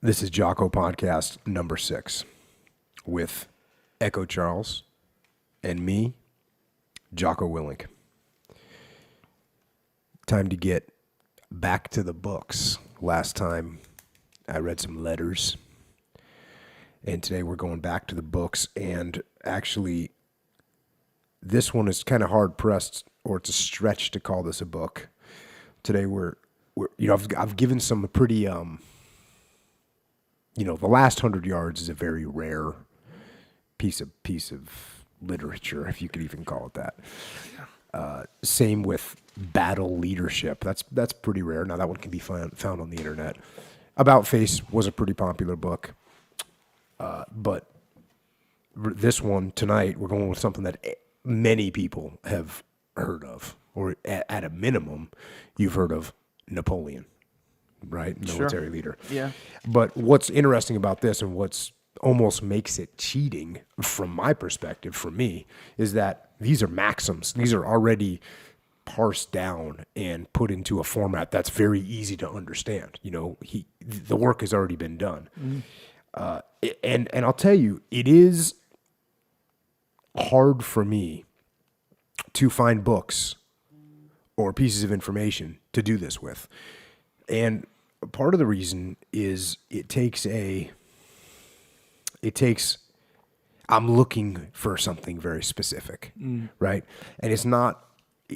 This is Jocko Podcast number 6 with Echo Charles and me, Jocko Willink. Time to get back to the books. Last time I read some letters, and today we're going back to the books. And actually, this one is kind of hard pressed, or it's a stretch to call this a book. Today I've given some pretty the last 100 yards is a very rare piece of literature, if you could even call it that. Same with battle leadership. That's pretty rare. Now that one can be found on the internet. About Face was a pretty popular book, but this one tonight we're going with something that many people have heard of, or at a minimum, you've heard of Napoleon. Right? Military leader. Yeah. But what's interesting about this, and what's almost makes it cheating from my perspective, for me, is that these are maxims. These are already parsed down and put into a format that's very easy to understand. The work has already been done. And I'll tell you, it is hard for me to find books or pieces of information to do this with. And part of the reason is I'm looking for something very specific, right? And it's not,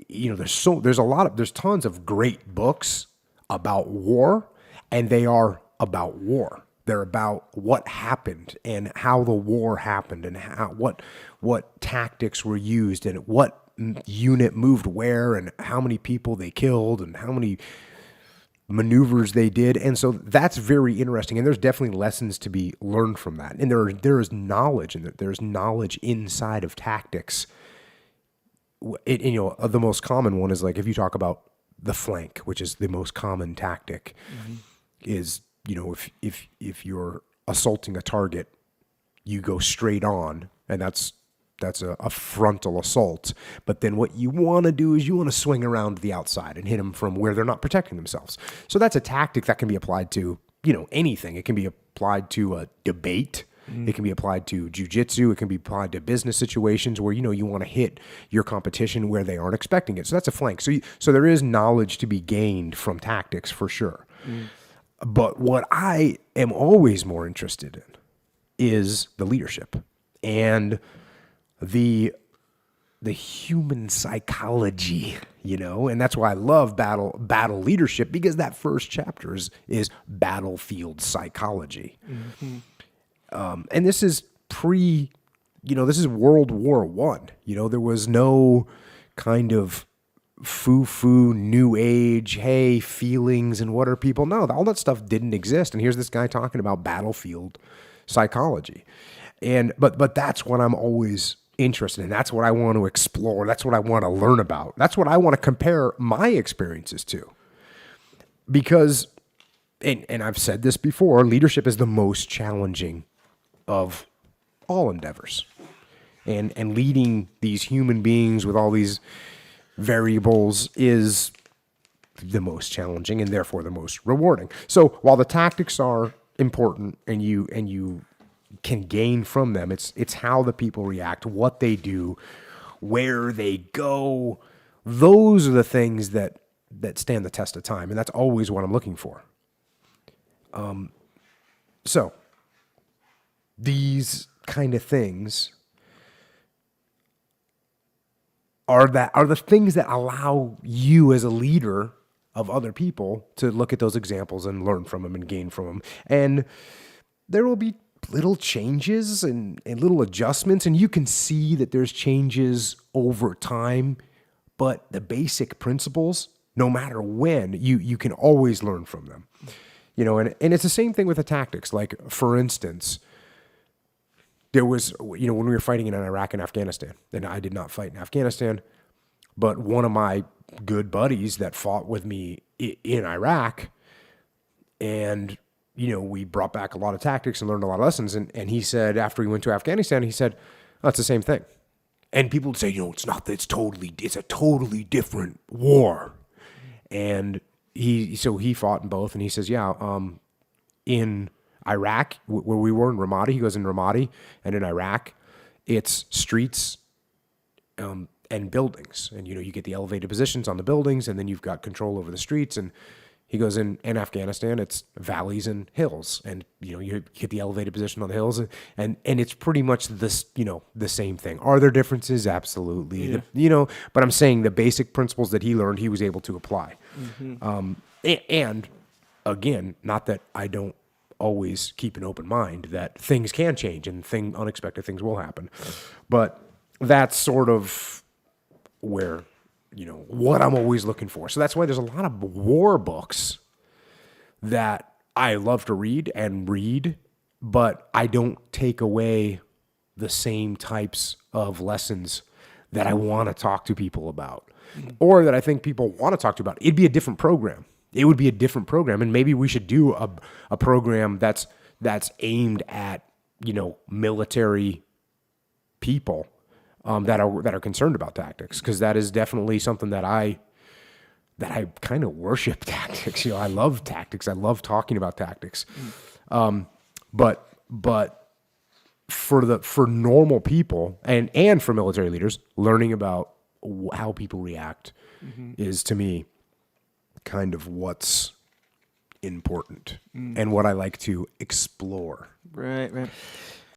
there's tons of great books about war, and they are about war. They're about what happened and how the war happened, and what tactics were used, and what unit moved where, and how many people they killed, and how many maneuvers they did. And so that's very interesting, and there's definitely lessons to be learned from that. And there is knowledge, and there's knowledge inside of tactics. The most common one is, like, if you talk about the flank, which is the most common tactic, is if you're assaulting a target, you go straight on, and that's a frontal assault. But then what you want to do is you want to swing around the outside and hit them from where they're not protecting themselves. So that's a tactic that can be applied to, anything. It can be applied to a debate. It can be applied to jiu-jitsu. It can be applied to business situations where, you want to hit your competition where they aren't expecting it. So that's a flank. So there is knowledge to be gained from tactics for sure. But what I am always more interested in is the leadership and the human psychology, and that's why I love battle leadership, because that first chapter is battlefield psychology. And this is this is World War I. There was no kind of foo-foo, new age, hey, feelings and what are people? No, all that stuff didn't exist. And here's this guy talking about battlefield psychology. But that's what I'm always interested in. That's what I want to explore. That's what I want to learn about. That's what I want to compare my experiences to. Because, and I've said this before, leadership is the most challenging of all endeavors. And leading these human beings with all these variables is the most challenging, and therefore the most rewarding. So while the tactics are important, and you can gain from them, it's how the people react, what they do, where they go. Those are the things that stand the test of time, and that's always what I'm looking for. So these kind of things are the things that allow you as a leader of other people to look at those examples and learn from them and gain from them. And there will be little changes and little adjustments, and you can see that there's changes over time, but the basic principles, no matter when, you can always learn from them. And it's the same thing with the tactics. Like, for instance, there was, when we were fighting in Iraq and Afghanistan, and I did not fight in Afghanistan, but one of my good buddies that fought with me in Iraq, and we brought back a lot of tactics and learned a lot of lessons. And he said, after he went to Afghanistan, he said, oh, it's the same thing. And people would say, it's not, it's a totally different war. And he fought in both. And he says, yeah, Iraq, where we were in Ramadi, he goes in Ramadi, and in Iraq, it's streets and buildings. And, you get the elevated positions on the buildings, and then you've got control over the streets. And he goes in Afghanistan, it's valleys and hills. And, you get the elevated position on the hills. And it's pretty much this, the same thing. Are there differences? Absolutely. Yeah. But I'm saying the basic principles that he learned, he was able to apply. And again, not that I don't always keep an open mind that things can change and unexpected things will happen. But that's sort of where, what I'm always looking for. So that's why there's a lot of war books that I love to read, but I don't take away the same types of lessons that I want to talk to people about or that I think people want to talk to about. It'd be a different program. It would be a different program, and maybe we should do a program that's aimed at military people that are concerned about tactics, because that is definitely something that I kind of worship tactics. I love tactics. I love talking about tactics, but for normal people and for military leaders, learning about how people react is, to me, kind of what's important and what I like to explore. Right.